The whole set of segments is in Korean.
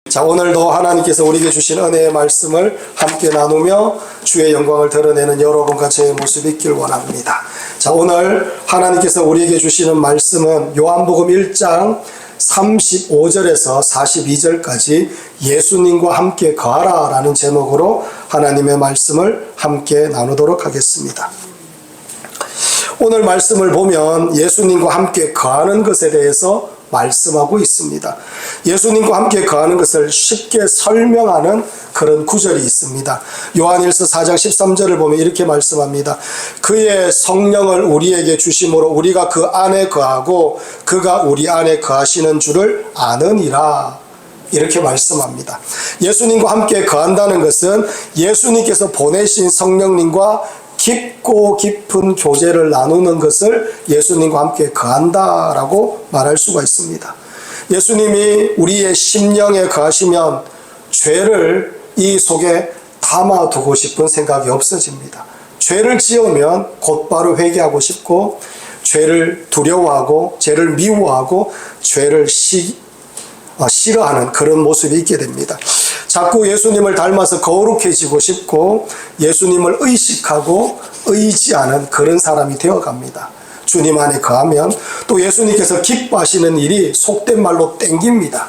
자, 오늘도 하나님께서 우리에게 주신 은혜의 말씀을 함께 나누며 주의 영광을 드러내는 여러분과 저의 모습이 있길 원합니다. 자, 오늘 하나님께서 우리에게 주시는 말씀은 요한복음 1장 35절에서 42절까지 예수님과 함께 거하라 라는 제목으로 하나님의 말씀을 함께 나누도록 하겠습니다. 오늘 말씀을 보면 예수님과 함께 거하는 것에 대해서 말씀하고 있습니다. 예수님과 함께 거하는 것을 쉽게 설명하는 그런 구절이 있습니다. 요한일서 4장 13절을 보면 이렇게 말씀합니다. 그의 성령을 우리에게 주심으로 우리가 그 안에 거하고 그가 우리 안에 거하시는 줄을 아느니라. 이렇게 말씀합니다. 예수님과 함께 거한다는 것은 예수님께서 보내신 성령님과 깊고 깊은 교제를 나누는 것을 예수님과 함께 거한다라고 말할 수가 있습니다. 예수님이 우리의 심령에 거하시면 죄를 이 속에 담아두고 싶은 생각이 없어집니다. 죄를 지으면 곧바로 회개하고 싶고, 죄를 두려워하고, 죄를 미워하고, 죄를 싫어하는 그런 모습이 있게 됩니다. 자꾸 예수님을 닮아서 거룩해지고 싶고 예수님을 의식하고 의지하는 그런 사람이 되어갑니다. 주님 안에 거하면 또 예수님께서 기뻐하시는 일이 속된 말로 땡깁니다.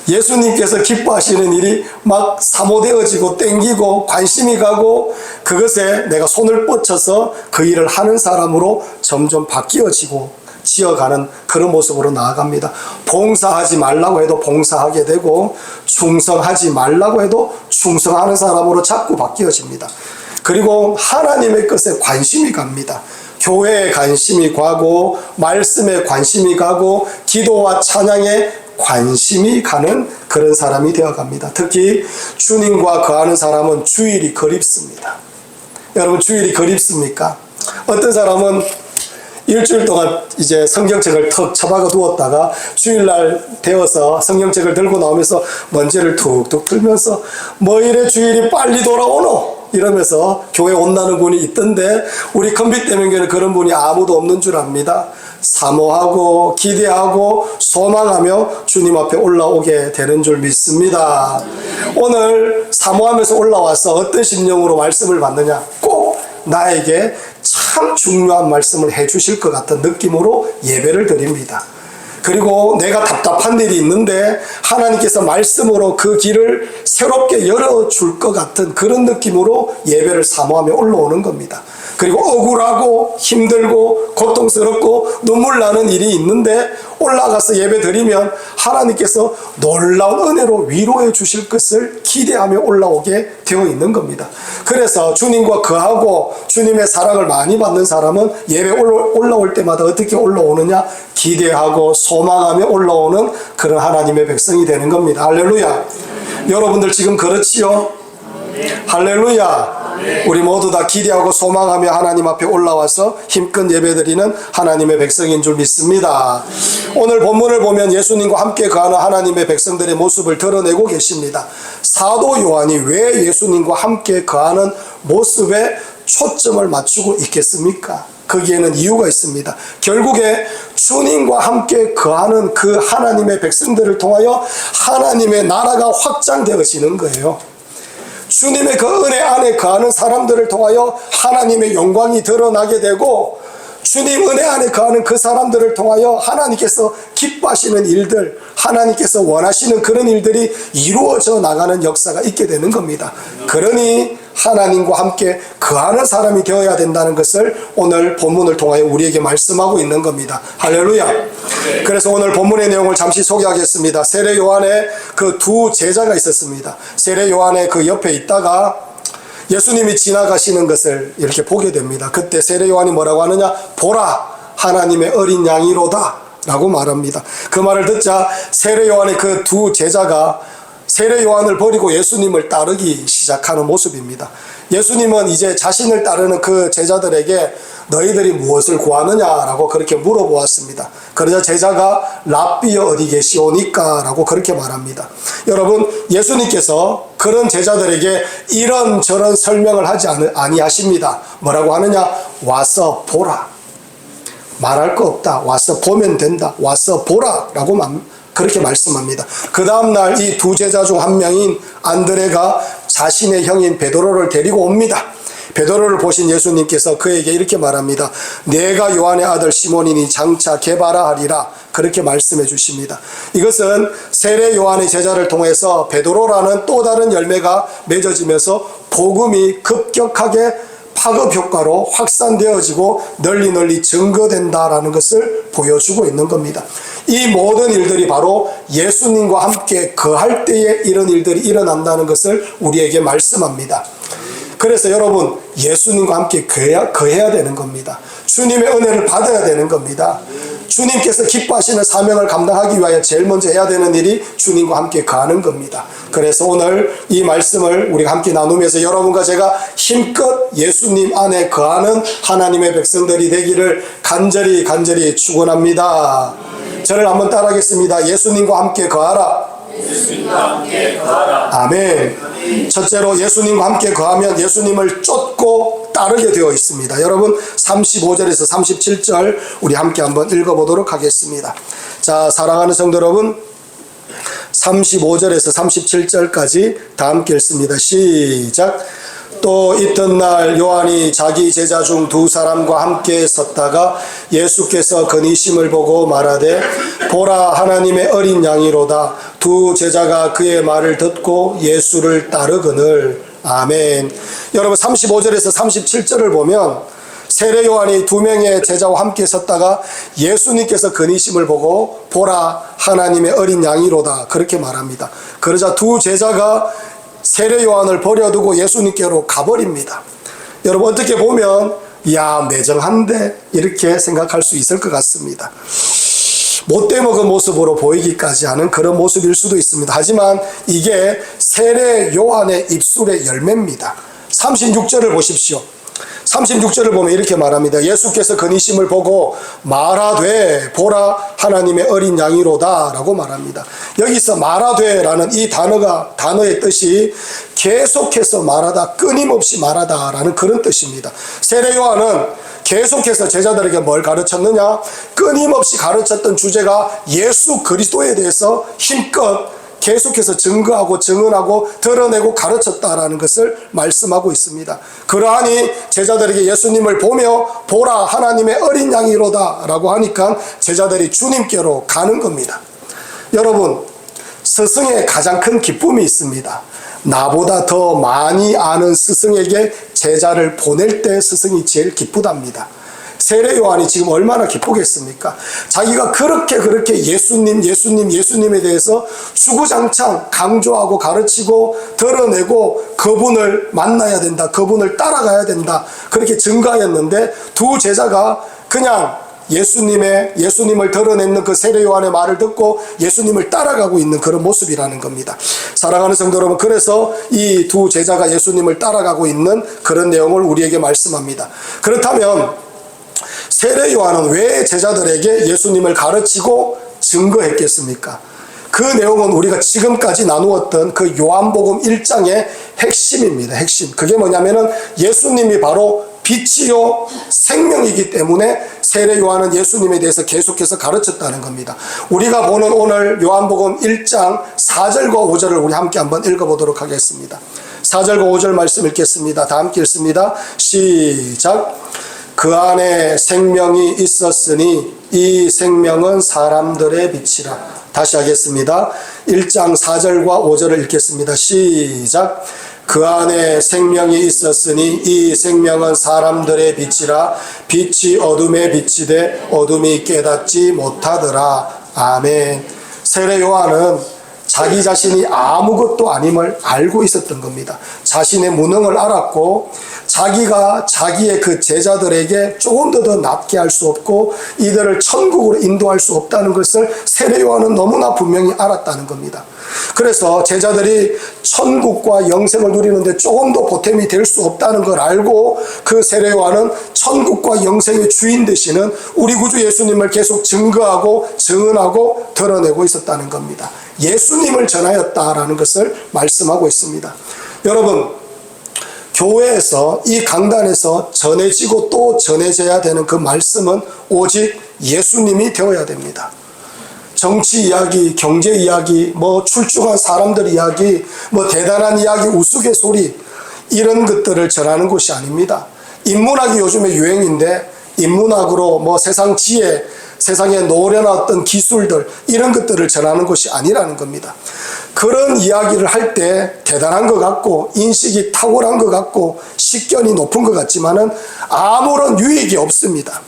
예수님께서 기뻐하시는 일이 막 사모되어지고 땡기고 관심이 가고 그것에 내가 손을 뻗쳐서 그 일을 하는 사람으로 점점 바뀌어지고 지어가는 그런 모습으로 나아갑니다. 봉사하지 말라고 해도 봉사하게 되고 충성하지 말라고 해도 충성하는 사람으로 자꾸 바뀌어집니다. 그리고 하나님의 것에 관심이 갑니다. 교회에 관심이 가고 말씀에 관심이 가고 기도와 찬양에 관심이 가는 그런 사람이 되어갑니다. 특히 주님과 거하는 사람은 주일이 그립습니다. 여러분, 주일이 그립습니까? 어떤 사람은 일주일 동안 이제 성경책을 턱 처박아 두었다가 주일날 되어서 성경책을 들고 나오면서 먼지를 툭툭 틀면서 뭐 이래 주일이 빨리 돌아오노? 이러면서 교회 온다는 분이 있던데 우리 컨빗대명교회는 그런 분이 아무도 없는 줄 압니다. 사모하고 기대하고 소망하며 주님 앞에 올라오게 되는 줄 믿습니다. 오늘 사모하면서 올라와서 어떤 심령으로 말씀을 받느냐? 꼭 나에게 참 중요한 말씀을 해 주실 것 같은 느낌으로 예배를 드립니다. 그리고 내가 답답한 일이 있는데 하나님께서 말씀으로 그 길을 새롭게 열어줄 것 같은 그런 느낌으로 예배를 사모하며 올라오는 겁니다. 그리고 억울하고 힘들고 고통스럽고 눈물 나는 일이 있는데 올라가서 예배 드리면 하나님께서 놀라운 은혜로 위로해 주실 것을 기대하며 올라오게 되어 있는 겁니다. 그래서 주님과 거하고 주님의 사랑을 많이 받는 사람은 예배 올라올 때마다 어떻게 올라오느냐? 기대하고 소망하며 올라오는 그런 하나님의 백성이 되는 겁니다. 할렐루야. 여러분들 지금 그렇지요? 할렐루야. 우리 모두 다 기대하고 소망하며 하나님 앞에 올라와서 힘껏 예배드리는 하나님의 백성인 줄 믿습니다. 오늘 본문을 보면 예수님과 함께 거하는 하나님의 백성들의 모습을 드러내고 계십니다. 사도 요한이 왜 예수님과 함께 거하는 모습에 초점을 맞추고 있겠습니까? 거기에는 이유가 있습니다. 결국에 주님과 함께 거하는 그 하나님의 백성들을 통하여 하나님의 나라가 확장되어지는 거예요. 주님의 그 은혜 안에 거하는 사람들을 통하여 하나님의 영광이 드러나게 되고 주님 은혜 안에 거하는 그 사람들을 통하여 하나님께서 기뻐하시는 일들, 하나님께서 원하시는 그런 일들이 이루어져 나가는 역사가 있게 되는 겁니다. 그러니 하나님과 함께 거하는 사람이 되어야 된다는 것을 오늘 본문을 통하여 우리에게 말씀하고 있는 겁니다. 할렐루야. 그래서 오늘 본문의 내용을 잠시 소개하겠습니다. 세례 요한의 그 두 제자가 있었습니다. 세례 요한의 그 옆에 있다가 예수님이 지나가시는 것을 이렇게 보게 됩니다. 그때 세례 요한이 뭐라고 하느냐? 보라, 하나님의 어린 양이로다 라고 말합니다. 그 말을 듣자 세례 요한의 그 두 제자가 세례 요한을 버리고 예수님을 따르기 시작하는 모습입니다. 예수님은 이제 자신을 따르는 그 제자들에게 너희들이 무엇을 구하느냐라고 그렇게 물어보았습니다. 그러자 제자가 랍비여 어디 계시오니까 라고 그렇게 말합니다. 여러분, 예수님께서 그런 제자들에게 이런저런 설명을 하지 아니하십니다. 뭐라고 하느냐? 와서 보라. 말할 거 없다. 와서 보면 된다. 와서 보라 라고 그렇게 말씀합니다. 그 다음날 이 두 제자 중 한 명인 안드레가 자신의 형인 베드로를 데리고 옵니다. 베드로를 보신 예수님께서 그에게 이렇게 말합니다. 내가 요한의 아들 시몬이니 장차 게바라 하리라. 그렇게 말씀해 주십니다. 이것은 세례 요한의 제자를 통해서 베드로라는 또 다른 열매가 맺어지면서 복음이 급격하게 파급 효과로 확산되어지고 널리 증거된다라는 것을 보여주고 있는 겁니다. 이 모든 일들이 바로 예수님과 함께 거할 때에 이런 일들이 일어난다는 것을 우리에게 말씀합니다. 그래서 여러분, 예수님과 함께 거해야 되는 겁니다. 주님의 은혜를 받아야 되는 겁니다. 주님께서 기뻐하시는 사명을 감당하기 위하여 제일 먼저 해야 되는 일이 주님과 함께 거하는 겁니다. 그래서 오늘 이 말씀을 우리가 함께 나누면서 여러분과 제가 힘껏 예수님 안에 거하는 하나님의 백성들이 되기를 간절히 축원합니다. 저를 한번 따라하겠습니다. 예수님과 함께 거하라. 예수님과 함께 거하라. 아멘. 첫째로 예수님과 함께 거하면 예수님을 쫓고 따르게 되어 있습니다. 여러분 35절에서 37절 우리 함께 한번 읽어보도록 하겠습니다. 자, 사랑하는 성도 여러분, 35절에서 37절까지 다 함께 읽습니다. 시작. 또 이튿날 요한이 자기 제자 중 두 사람과 함께 섰다가 예수께서 건의심을 보고 말하되 보라 하나님의 어린 양이로다. 두 제자가 그의 말을 듣고 예수를 따르거늘. 아멘. 여러분 35절에서 37절을 보면 세례 요한이 두 명의 제자와 함께 섰다가 예수님께서 건의심을 보고 보라 하나님의 어린 양이로다. 그렇게 말합니다. 그러자 두 제자가 세례 요한을 버려두고 예수님께로 가버립니다. 여러분 어떻게 보면 야 매정한데 이렇게 생각할 수 있을 것 같습니다. 못돼 먹은 모습으로 보이기까지 하는 그런 모습일 수도 있습니다. 하지만 이게 세례 요한의 입술의 열매입니다. 36절을 보십시오. 36절을 보면 이렇게 말합니다. 예수께서 건의심을 보고 말하되 보라 하나님의 어린 양이로다 라고 말합니다. 여기서 말하되 라는 이 단어의 뜻이 계속해서 말하다, 끊임없이 말하다 라는 그런 뜻입니다. 세례 요한은 계속해서 제자들에게 뭘 가르쳤느냐? 끊임없이 가르쳤던 주제가 예수 그리스도에 대해서 힘껏 계속해서 증거하고 증언하고 드러내고 가르쳤다라는 것을 말씀하고 있습니다. 그러하니 제자들에게 예수님을 보며 보라 하나님의 어린 양이로다 라고 하니까 제자들이 주님께로 가는 겁니다. 여러분, 스승의 가장 큰 기쁨이 있습니다. 나보다 더 많이 아는 스승에게 제자를 보낼 때 스승이 제일 기쁘답니다. 세례 요한이 지금 얼마나 기쁘겠습니까? 자기가 그렇게 예수님에 대해서 주구장창 강조하고 가르치고 드러내고 그분을 만나야 된다, 그분을 따라가야 된다 그렇게 증가하였는데 두 제자가 그냥 예수님을 드러내는 그 세례 요한의 말을 듣고 예수님을 따라가고 있는 그런 모습이라는 겁니다. 사랑하는 성도 여러분, 그래서 이 두 제자가 예수님을 따라가고 있는 그런 내용을 우리에게 말씀합니다. 그렇다면 세례 요한은 왜 제자들에게 예수님을 가르치고 증거했겠습니까? 그 내용은 우리가 지금까지 나누었던 그 요한복음 1장의 핵심입니다. 핵심. 그게 뭐냐면은 예수님이 바로 빛이요 생명이기 때문에 세례 요한은 예수님에 대해서 계속해서 가르쳤다는 겁니다. 우리가 보는 오늘 요한복음 1장 4절과 5절을 우리 함께 한번 읽어보도록 하겠습니다. 4절과 5절 말씀 읽겠습니다. 다 함께 읽습니다. 시작. 그 안에 생명이 있었으니 이 생명은 사람들의 빛이라. 다시 하겠습니다. 1장 4절과 5절을 읽겠습니다. 시작. 그 안에 생명이 있었으니 이 생명은 사람들의 빛이라. 빛이 어둠에 비치되 어둠이 깨닫지 못하더라. 아멘. 세례 요한은 자기 자신이 아무것도 아님을 알고 있었던 겁니다. 자신의 무능을 알았고 자기가 자기의 그 제자들에게 조금도 더 낫게 할 수 없고 이들을 천국으로 인도할 수 없다는 것을 세례 요한은 너무나 분명히 알았다는 겁니다. 그래서 제자들이 천국과 영생을 누리는데 조금도 보탬이 될 수 없다는 걸 알고 그 세례 요한은 천국과 영생의 주인 되시는 우리 구주 예수님을 계속 증거하고 증언하고 드러내고 있었다는 겁니다. 예수님을 전하였다라는 것을 말씀하고 있습니다. 여러분, 교회에서 이 강단에서 전해지고 또 전해져야 되는 그 말씀은 오직 예수님이 되어야 됩니다. 정치 이야기, 경제 이야기, 뭐 출중한 사람들 이야기, 뭐 대단한 이야기, 우스갯소리 이런 것들을 전하는 곳이 아닙니다. 인문학이 요즘에 유행인데 인문학으로 뭐 세상 지혜, 세상의 노래나 어떤 기술들 이런 것들을 전하는 것이 아니라는 겁니다. 그런 이야기를 할 때 대단한 것 같고 인식이 탁월한 것 같고 식견이 높은 것 같지만은 아무런 유익이 없습니다.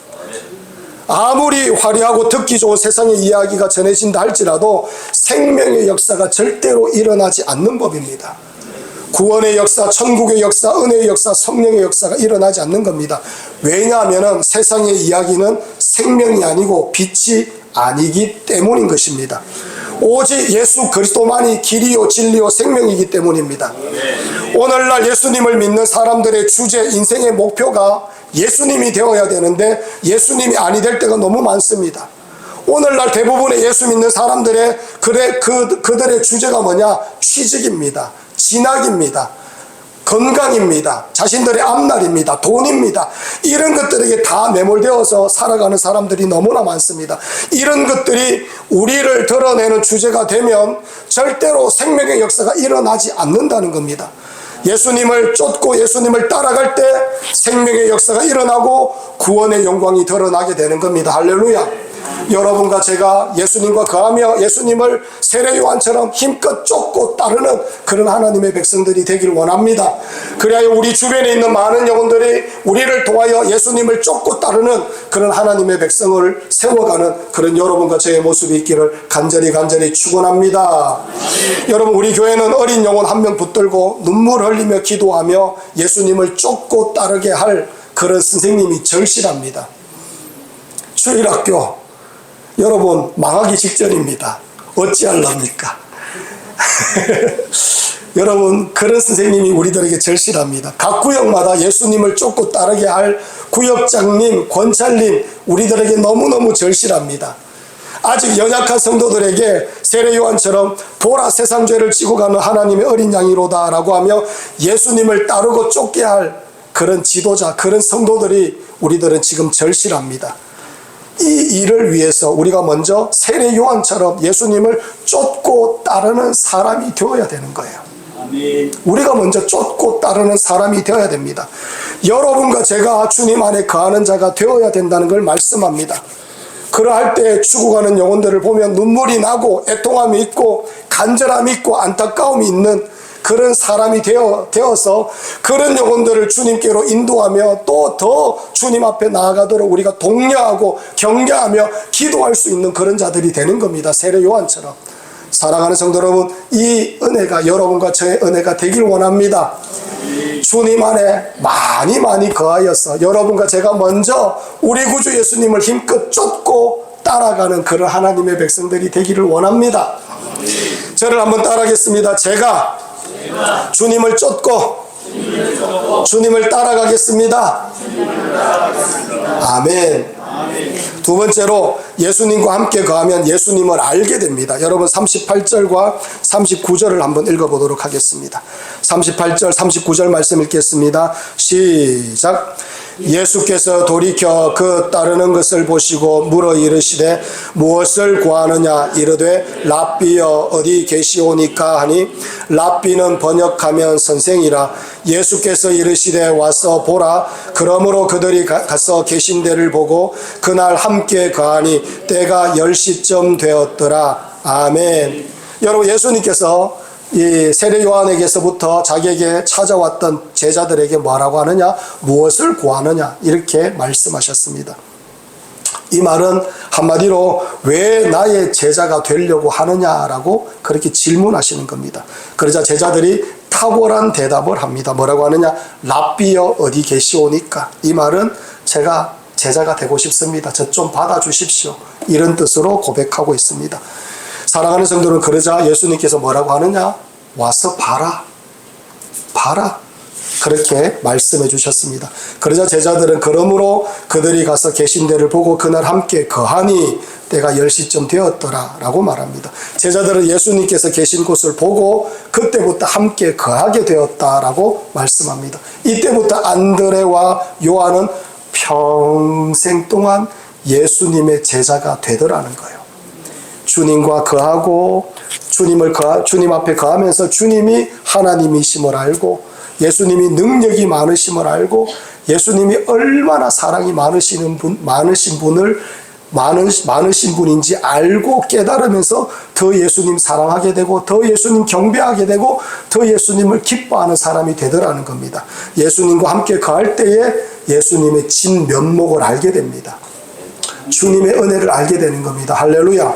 아무리 화려하고 듣기 좋은 세상의 이야기가 전해진다 할지라도 생명의 역사가 절대로 일어나지 않는 법입니다. 구원의 역사, 천국의 역사, 은혜의 역사, 성령의 역사가 일어나지 않는 겁니다. 왜냐하면 세상의 이야기는 생명이 아니고 빛이 아니기 때문인 것입니다. 오직 예수 그리스도만이 길이요 진리요 생명이기 때문입니다. 오늘날 예수님을 믿는 사람들의 주제, 인생의 목표가 예수님이 되어야 되는데 예수님이 아니 될 때가 너무 많습니다. 오늘날 대부분의 예수 믿는 사람들의 그들의 주제가 뭐냐? 취직입니다. 진학입니다. 건강입니다. 자신들의 앞날입니다. 돈입니다. 이런 것들에게 다 매몰되어서 살아가는 사람들이 너무나 많습니다. 이런 것들이 우리를 드러내는 주제가 되면 절대로 생명의 역사가 일어나지 않는다는 겁니다. 예수님을 쫓고 예수님을 따라갈 때 생명의 역사가 일어나고 구원의 영광이 드러나게 되는 겁니다. 할렐루야. 여러분과 제가 예수님과 거하며 예수님을 세례 요한처럼 힘껏 쫓고 따르는 그런 하나님의 백성들이 되길 원합니다. 그래야 우리 주변에 있는 많은 영혼들이 우리를 통하여 예수님을 쫓고 따르는 그런 하나님의 백성을 세워가는 그런 여러분과 저의 모습이 있기를 간절히 축원합니다. 여러분, 우리 교회는 어린 영혼 한 명 붙들고 눈물 흘리며 기도하며 예수님을 쫓고 따르게 할 그런 선생님이 절실합니다. 주일학교 여러분 망하기 직전입니다. 어찌하렵니까? 여러분, 그런 선생님이 우리들에게 절실합니다. 각 구역마다 예수님을 쫓고 따르게 할 구역장님, 권찰님 우리들에게 너무너무 절실합니다. 아직 연약한 성도들에게 세례 요한처럼 보라 세상 죄를 지고 가는 하나님의 어린 양이로다 라고 하며 예수님을 따르고 쫓게 할 그런 지도자, 그런 성도들이 우리들은 지금 절실합니다. 이 일을 위해서 우리가 먼저 세례 요한처럼 예수님을 쫓고 따르는 사람이 되어야 되는 거예요. 아멘. 우리가 먼저 쫓고 따르는 사람이 되어야 됩니다. 여러분과 제가 주님 안에 거하는 자가 되어야 된다는 걸 말씀합니다. 그러할 때 죽어가는 영혼들을 보면 눈물이 나고 애통함이 있고 간절함이 있고 안타까움이 있는 그런 사람이 되어서 그런 영혼들을 주님께로 인도하며 또 더 주님 앞에 나아가도록 우리가 독려하고 격려하며 기도할 수 있는 그런 자들이 되는 겁니다. 세례 요한처럼. 사랑하는 성도 여러분, 이 은혜가 여러분과 저의 은혜가 되길 원합니다. 주님 안에 많이 거하여서 여러분과 제가 먼저 우리 구주 예수님을 힘껏 쫓고 따라가는 그런 하나님의 백성들이 되기를 원합니다. 저를 한번 따라하겠습니다. 제가 주님을 쫓고 주님을 따라가겠습니다. 아멘. 두 번째로 예수님과 함께 거하면 예수님을 알게 됩니다. 여러분 38절과 39절을 한번 읽어보도록 하겠습니다. 38절 39절 말씀 읽겠습니다. 시작. 예수께서 돌이켜 그 따르는 것을 보시고 물어 이르시되 무엇을 구하느냐 이르되 랍비여 어디 계시오니까 하니 랍비는 번역하면 선생이라. 예수께서 이르시되 와서 보라. 그러므로 그들이 가서 계신 데를 보고 그날 함께 거하니 때가 10시쯤 되었더라. 아멘. 여러분, 예수님께서 이 세례 요한에게서부터 자기에게 찾아왔던 제자들에게 뭐라고 하느냐? 무엇을 구하느냐? 이렇게 말씀하셨습니다. 이 말은 한마디로 왜 나의 제자가 되려고 하느냐라고 그렇게 질문하시는 겁니다. 그러자 제자들이 탁월한 대답을 합니다. 뭐라고 하느냐? 랍비여 어디 계시오니까. 이 말은 제가 제자가 되고 싶습니다. 저 좀 받아주십시오. 이런 뜻으로 고백하고 있습니다. 사랑하는 성도는 그러자 예수님께서 뭐라고 하느냐? 와서 봐라. 봐라. 그렇게 말씀해 주셨습니다. 그러자 제자들은 그러므로 그들이 가서 계신 데를 보고 그날 함께 거하니 때가 10시쯤 되었더라 라고 말합니다. 제자들은 예수님께서 계신 곳을 보고 그때부터 함께 거하게 되었다라고 말씀합니다. 이때부터 안드레와 요한은 평생 동안 예수님의 제자가 되더라는 거예요. 주님과 거하고 주님 앞에 거하면서 주님이 하나님이심을 알고 예수님이 능력이 많으심을 알고 예수님이 얼마나 사랑이 많으신 분인지 알고 깨달으면서 더 예수님 사랑하게 되고 더 예수님 경배하게 되고 더 예수님을 기뻐하는 사람이 되더라는 겁니다. 예수님과 함께 거할 때에 예수님의 진면목을 알게 됩니다. 주님의 은혜를 알게 되는 겁니다. 할렐루야.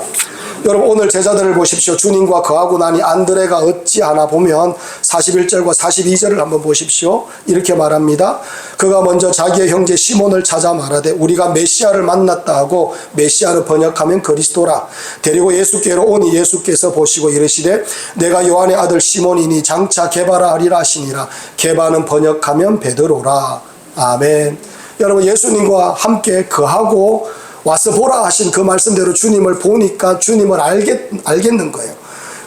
여러분 오늘 제자들을 보십시오. 주님과 거하고 나니 안드레가 어찌하나 보면 41절과 42절을 한번 보십시오. 이렇게 말합니다. 그가 먼저 자기의 형제 시몬을 찾아 말하되 우리가 메시아를 만났다 하고 메시아를 번역하면 그리스도라. 데리고 예수께로 오니 예수께서 보시고 이르시되 내가 요한의 아들 시몬이니 장차 게바라 하리라 하시니라. 게바는 번역하면 베드로라. 아멘. 여러분 예수님과 함께 거하고 와서 보라 하신 그 말씀대로 주님을 보니까 주님을 알겠는 거예요.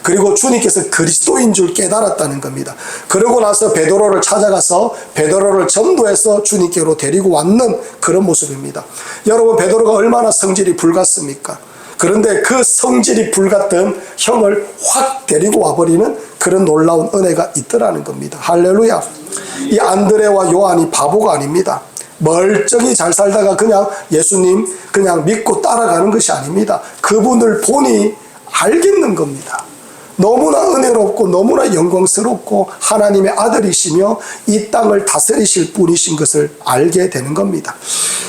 그리고 주님께서 그리스도인 줄 깨달았다는 겁니다. 그러고 나서 베드로를 찾아가서 베드로를 전도해서 주님께로 데리고 왔는 그런 모습입니다. 여러분 베드로가 얼마나 성질이 불같습니까? 그런데 그 성질이 불같던 형을 확 데리고 와버리는 그런 놀라운 은혜가 있더라는 겁니다. 할렐루야. 이 안드레와 요한이 바보가 아닙니다. 멀쩡히 잘 살다가 그냥 예수님 그냥 믿고 따라가는 것이 아닙니다. 그분을 보니 알겠는 겁니다. 너무나 은혜롭고 너무나 영광스럽고 하나님의 아들이시며 이 땅을 다스리실 분이신 것을 알게 되는 겁니다.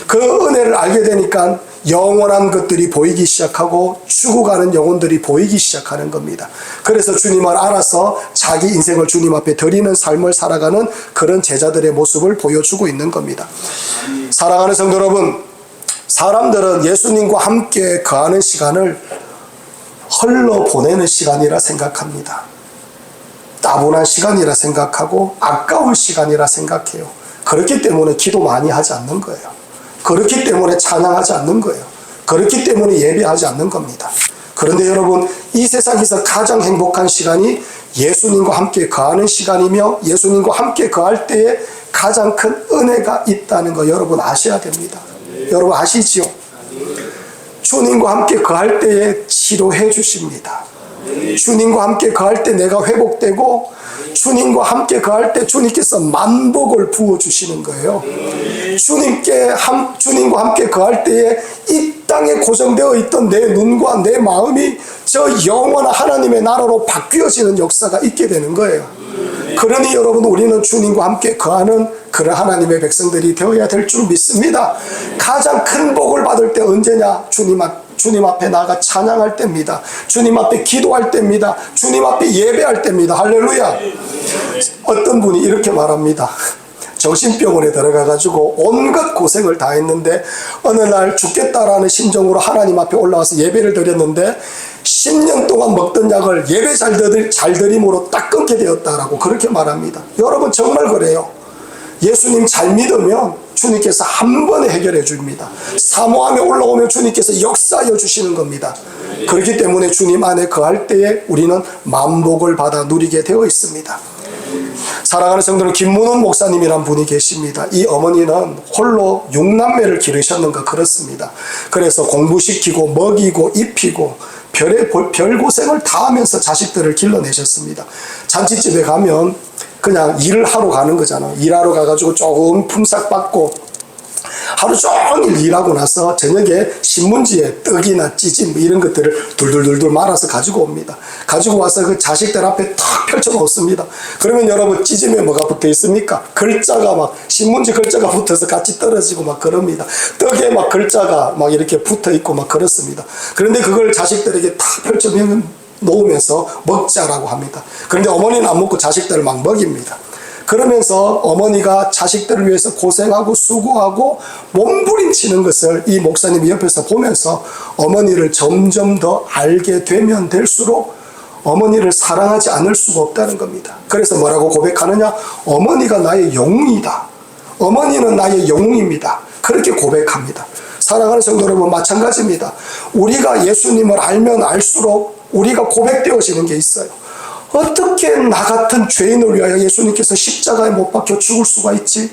그 은혜를 알게 되니까 영원한 것들이 보이기 시작하고 죽어가는 영혼들이 보이기 시작하는 겁니다. 그래서 주님을 알아서 자기 인생을 주님 앞에 드리는 삶을 살아가는 그런 제자들의 모습을 보여주고 있는 겁니다. 사랑하는 성도 여러분, 사람들은 예수님과 함께 거하는 시간을 헐러 보내는 시간이라 생각합니다. 따분한 시간이라 생각하고 아까운 시간이라 생각해요. 그렇기 때문에 기도 많이 하지 않는 거예요. 그렇기 때문에 찬양하지 않는 거예요. 그렇기 때문에 예배하지 않는 겁니다. 그런데 여러분 이 세상에서 가장 행복한 시간이 예수님과 함께 거하는 시간이며 예수님과 함께 거할 때에 가장 큰 은혜가 있다는 거 여러분 아셔야 됩니다. 여러분 아시지요? 주님과 함께 거할 때에 치료해 주십니다. 주님과 함께 거할 때 내가 회복되고 주님과 함께 거할 때 주님께서 만복을 부어주시는 거예요. 주님과 함께 거할 때에 이 땅에 고정되어 있던 내 눈과 내 마음이 저 영원한 하나님의 나라로 바뀌어지는 역사가 있게 되는 거예요. 그러니 여러분 우리는 주님과 함께 거하는 그런 하나님의 백성들이 되어야 될 줄 믿습니다. 가장 큰 복을 받을 때 언제냐? 주님 앞에 나가 찬양할 때입니다. 주님 앞에 기도할 때입니다. 주님 앞에 예배할 때입니다. 할렐루야. 어떤 분이 이렇게 말합니다. 정신병원에 들어가가지고 온갖 고생을 다 했는데 어느 날 죽겠다라는 심정으로 하나님 앞에 올라와서 예배를 드렸는데 10년 동안 먹던 약을 예배 잘 드림으로 딱 끊게 되었다라고 그렇게 말합니다. 여러분 정말 그래요. 예수님 잘 믿으면 주님께서 한 번에 해결해 줍니다. 사모함에 올라오면 주님께서 역사하여 주시는 겁니다. 그렇기 때문에 주님 안에 거할 때에 우리는 만복을 받아 누리게 되어 있습니다. 사랑하는 성도는 김문원 목사님이란 분이 계십니다. 이 어머니는 홀로 6남매를 기르셨는가 그렇습니다. 그래서 공부시키고 먹이고 입히고 별 고생을 다 하면서 자식들을 길러내셨습니다. 잔치집에 가면 그냥 일을 하러 가는 거잖아. 일하러 가가지고 조금 품삯 받고 하루 종일 일하고 나서 저녁에 신문지에 떡이나 찌짐 이런 것들을 둘둘둘둘 말아서 가지고 옵니다. 가지고 와서 그 자식들 앞에 탁 펼쳐 놓습니다. 그러면 여러분 찌짐에 뭐가 붙어 있습니까? 글자가 막 신문지 글자가 붙어서 같이 떨어지고 막 그럽니다. 떡에 막 글자가 막 이렇게 붙어 있고 막 그렇습니다. 그런데 그걸 자식들에게 탁 펼쳐 놓으면서 먹자라고 합니다. 그런데 어머니는 안 먹고 자식들을 막 먹입니다. 그러면서 어머니가 자식들을 위해서 고생하고 수고하고 몸부림치는 것을 이 목사님이 옆에서 보면서 어머니를 점점 더 알게 되면 될수록 어머니를 사랑하지 않을 수가 없다는 겁니다. 그래서 뭐라고 고백하느냐? 어머니가 나의 영웅이다. 어머니는 나의 영웅입니다. 그렇게 고백합니다. 사랑하는 성도 여러분 마찬가지입니다. 우리가 예수님을 알면 알수록 우리가 고백되어지는 게 있어요. 어떻게 나 같은 죄인을 위하여 예수님께서 십자가에 못 박혀 죽을 수가 있지?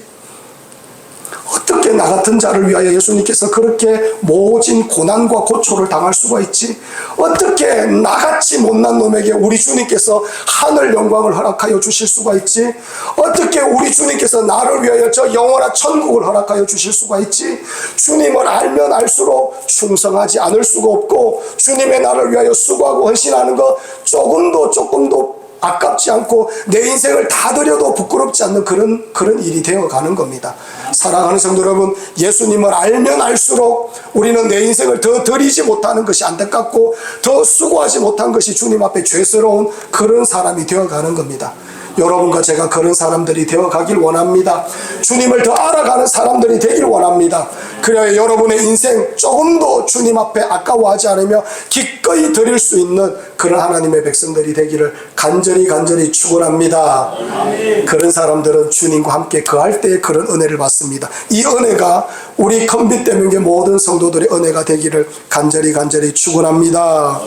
어떻게 나 같은 자를 위하여 예수님께서 그렇게 모진 고난과 고초를 당할 수가 있지? 어떻게 나같이 못난 놈에게 우리 주님께서 하늘 영광을 허락하여 주실 수가 있지? 어떻게 우리 주님께서 나를 위하여 저 영원한 천국을 허락하여 주실 수가 있지? 주님을 알면 알수록 충성하지 않을 수가 없고, 주님의 나를 위하여 수고하고 헌신하는 것 조금도 아깝지 않고 내 인생을 다 드려도 부끄럽지 않는 그런 일이 되어가는 겁니다. 사랑하는 성도 여러분, 예수님을 알면 알수록 우리는 내 인생을 더 드리지 못하는 것이 안타깝고 더 수고하지 못한 것이 주님 앞에 죄스러운 그런 사람이 되어가는 겁니다. 여러분과 제가 그런 사람들이 되어가길 원합니다. 주님을 더 알아가는 사람들이 되길 원합니다. 그래야 여러분의 인생 조금도 주님 앞에 아까워하지 않으며 기꺼이 드릴 수 있는 그런 하나님의 백성들이 되기를 간절히 축원합니다. 그런 사람들은 주님과 함께 거할 때 그런 은혜를 받습니다. 이 은혜가 우리 컴빛대명의 모든 성도들의 은혜가 되기를 간절히 축원합니다.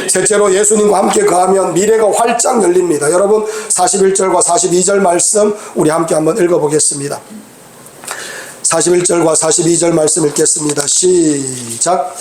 셋째로, 예수님과 함께 거하면 미래가 활짝 열립니다. 여러분, 41절과 42절 말씀 우리 함께 한번 읽어보겠습니다. 41절과 42절 말씀 읽겠습니다. 시작.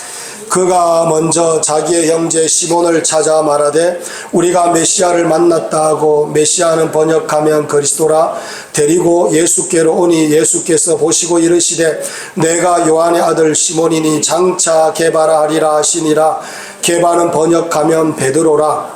그가 먼저 자기의 형제 시몬을 찾아 말하되 우리가 메시아를 만났다 하고, 메시아는 번역하면 그리스도라, 데리고 예수께로 오니 예수께서 보시고 이르시되 내가 요한의 아들 시몬이니 장차 게바라 하리라 하시니라. 게바는 번역하면 베드로라.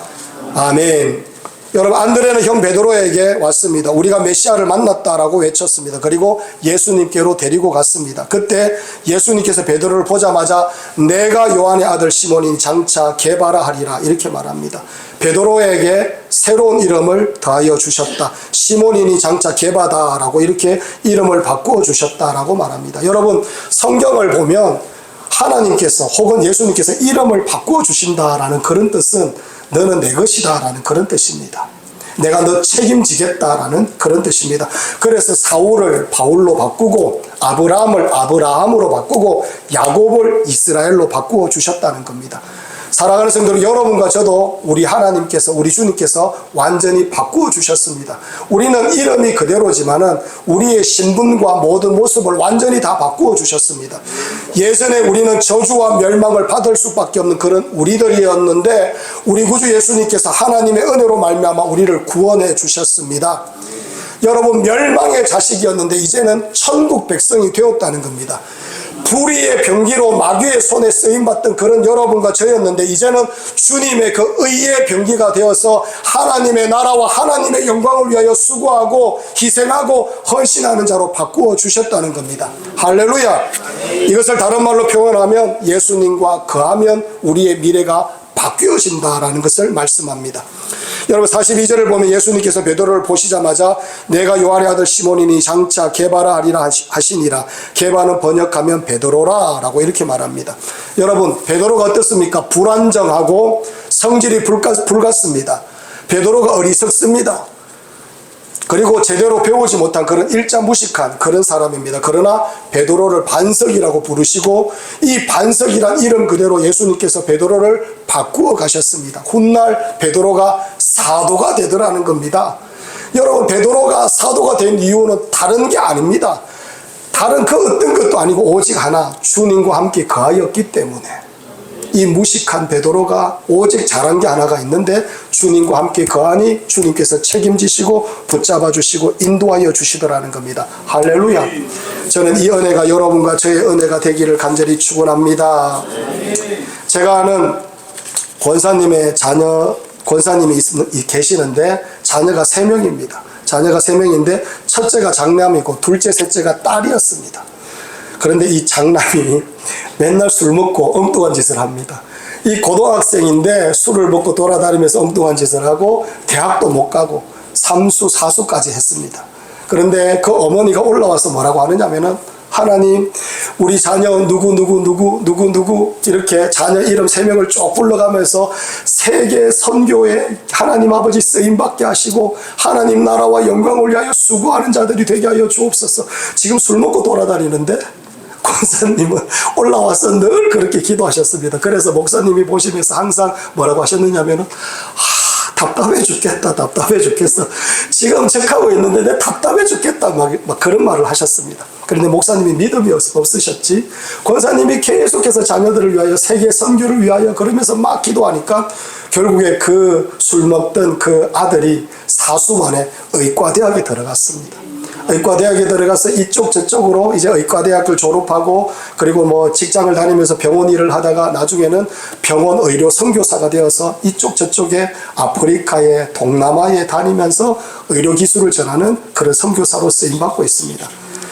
아멘. 여러분, 안드레는 형 베드로에게 왔습니다. 우리가 메시아를 만났다라고 외쳤습니다. 그리고 예수님께로 데리고 갔습니다. 그때 예수님께서 베드로를 보자마자 내가 요한의 아들 시몬이니 장차 게바라 하리라 이렇게 말합니다. 베드로에게 새로운 이름을 더하여 주셨다. 시몬이니 장차 게바다라고 이렇게 이름을 바꾸어 주셨다라고 말합니다. 여러분, 성경을 보면 하나님께서 혹은 예수님께서 이름을 바꾸어 주신다라는 그런 뜻은 너는 내 것이다 라는 그런 뜻입니다. 내가 너 책임지겠다라는 그런 뜻입니다. 그래서 사울을 바울로 바꾸고 아브라함을 아브라함으로 바꾸고 야곱을 이스라엘로 바꾸어 주셨다는 겁니다. 사랑하는 성도들, 여러분과 저도 우리 하나님께서, 우리 주님께서 완전히 바꾸어 주셨습니다. 우리는 이름이 그대로지만은 우리의 신분과 모든 모습을 완전히 다 바꾸어 주셨습니다. 예전에 우리는 저주와 멸망을 받을 수밖에 없는 그런 우리들이었는데 우리 구주 예수님께서 하나님의 은혜로 말미암아 우리를 구원해 주셨습니다. 여러분, 멸망의 자식이었는데 이제는 천국 백성이 되었다는 겁니다. 불의의 병기로 마귀의 손에 쓰임받던 그런 여러분과 저였는데 이제는 주님의 그 의의 병기가 되어서 하나님의 나라와 하나님의 영광을 위하여 수고하고 희생하고 헌신하는 자로 바꾸어 주셨다는 겁니다. 할렐루야. 이것을 다른 말로 표현하면 예수님과 거하면 우리의 미래가 바뀌어진다라는 것을 말씀합니다. 여러분, 42절을 보면 예수님께서 베드로를 보시자마자 내가 요한의 아들 시몬이니 장차 게바라 하리라 하시니라. 게바는 번역하면 베드로라 라고 이렇게 말합니다. 여러분, 베드로가 어떻습니까? 불안정하고 성질이 불같습니다. 베드로가 어리석습니다. 그리고 제대로 배우지 못한 그런 일자무식한 그런 사람입니다. 그러나 베드로를 반석이라고 부르시고 이 반석이란 이름 그대로 예수님께서 베드로를 바꾸어 가셨습니다. 훗날 베드로가 사도가 되더라는 겁니다. 여러분, 베드로가 사도가 된 이유는 다른 게 아닙니다. 다른 그 어떤 것도 아니고 오직 하나, 주님과 함께 거하였기 때문에. 이 무식한 베드로가 오직 잘한 게 하나가 있는데 주님과 함께 거하니 주님께서 책임지시고 붙잡아 주시고 인도하여 주시더라는 겁니다. 할렐루야. 저는 이 은혜가 여러분과 저의 은혜가 되기를 간절히 축원합니다. 제가 아는 권사님의 권사님이 계시는데 자녀가 3명입니다. 자녀가 3명인데 첫째가 장남이고 둘째, 셋째가 딸이었습니다. 그런데 이 장남이 맨날 술 먹고 엉뚱한 짓을 합니다. 이 고등학생인데 술을 먹고 돌아다니면서 엉뚱한 짓을 하고 대학도 못 가고 삼수, 사수까지 했습니다. 그런데 그 어머니가 올라와서 뭐라고 하느냐면은 하나님, 우리 자녀 누구 이렇게 자녀 이름 3명을 쭉 불러가면서 세계 선교에 하나님 아버지 쓰임받게 하시고 하나님 나라와 영광을 위하여 수고하는 자들이 되게 하여 주옵소서. 지금 술 먹고 돌아다니는데 권사님은 올라와서 늘 그렇게 기도하셨습니다. 그래서 목사님이 보시면서 항상 뭐라고 하셨느냐면은 답답해 죽겠다, 답답해 죽겠어. 지금 책하고 있는데 내 답답해 죽겠다, 막 그런 말을 하셨습니다. 그런데 목사님이 믿음이 없으셨지. 권사님이 계속해서 자녀들을 위하여, 세계 선교를 위하여 그러면서 막 기도하니까 결국에 그 술 먹던 그 아들이 4수 만에 의과대학에 들어갔습니다. 의과대학에 들어가서 이쪽 저쪽으로 이제 의과대학을 졸업하고 그리고 뭐 직장을 다니면서 병원 일을 하다가 나중에는 병원 의료 선교사가 되어서 이쪽 저쪽에 아프리카에 동남아에 다니면서 의료 기술을 전하는 그런 선교사로 쓰임받고 있습니다.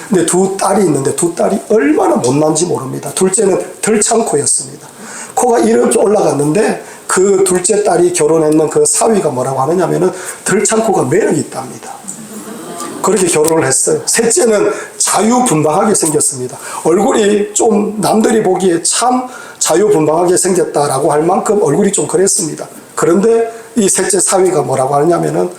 근데 두 딸이 있는데 두 딸이 얼마나 못난지 모릅니다. 둘째는 덜창코였습니다. 코가 이렇게 올라갔는데 그 둘째 딸이 결혼했는 그 사위가 뭐라고 하느냐면은 덜창코가 매력이 있답니다. 그렇게 결혼을 했어요. 셋째는 자유분방하게 생겼습니다. 얼굴이 좀 남들이 보기에 참 자유분방하게 생겼다라고 할 만큼 얼굴이 좀 그랬습니다. 그런데 이 셋째 사위가 뭐라고 하냐면은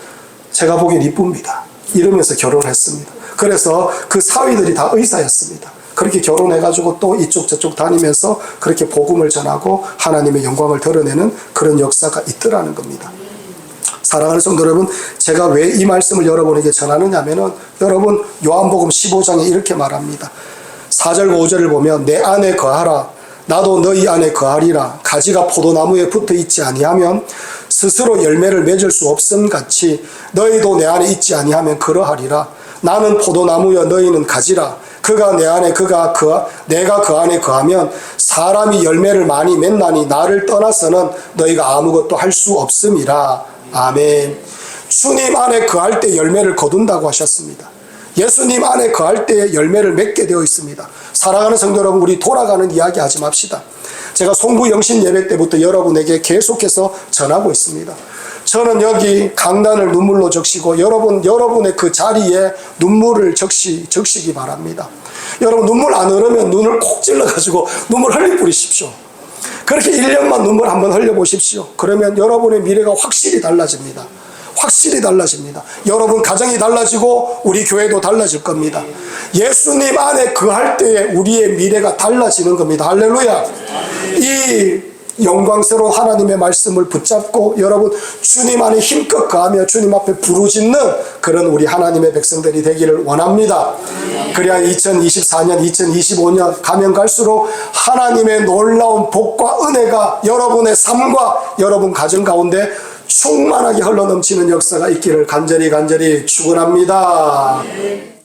제가 보기엔 이쁩니다. 이러면서 결혼을 했습니다. 그래서 그 사위들이 다 의사였습니다. 그렇게 결혼해가지고 또 이쪽 저쪽 다니면서 그렇게 복음을 전하고 하나님의 영광을 드러내는 그런 역사가 있더라는 겁니다. 사랑하는 성도 여러분, 제가 왜 이 말씀을 여러분에게 전하느냐 하면은 여러분 요한복음 15장에 이렇게 말합니다. 4절과 5절을 보면 내 안에 거하라 나도 너희 안에 거하리라. 가지가 포도나무에 붙어 있지 아니하면 스스로 열매를 맺을 수 없음 같이 너희도 내 안에 있지 아니하면 그러하리라. 나는 포도나무여 너희는 가지라. 그가 내 안에 내가 그 안에 거하면 사람이 열매를 많이 맺나니 나를 떠나서는 너희가 아무것도 할 수 없음이라. 아멘. 주님 안에 거할 때 열매를 거둔다고 하셨습니다. 예수님 안에 거할 때 열매를 맺게 되어 있습니다. 사랑하는 성도 여러분, 우리 돌아가는 이야기 하지 맙시다. 제가 송부 영신 예배 때부터 여러분에게 계속해서 전하고 있습니다. 저는 여기 강단을 눈물로 적시고 여러분의 그 자리에 눈물을 적시기 바랍니다. 여러분 눈물 안 흐르면 눈을 콕 찔러가지고 눈물 흘려 뿌리십시오. 그렇게 1년만 눈물 한번 흘려보십시오. 그러면 여러분의 미래가 확실히 달라집니다. 확실히 달라집니다. 여러분 가정이 달라지고 우리 교회도 달라질 겁니다. 예수님 안에 거할 때에 우리의 미래가 달라지는 겁니다. 할렐루야. 이 영광스러운 하나님의 말씀을 붙잡고 여러분 주님 안에 힘껏 거하며 주님 앞에 부르짖는 그런 우리 하나님의 백성들이 되기를 원합니다. 그래야 2024년 2025년 가면 갈수록 하나님의 놀라운 복과 은혜가 여러분의 삶과 여러분 가정 가운데 충만하게 흘러넘치는 역사가 있기를 간절히 축원합니다.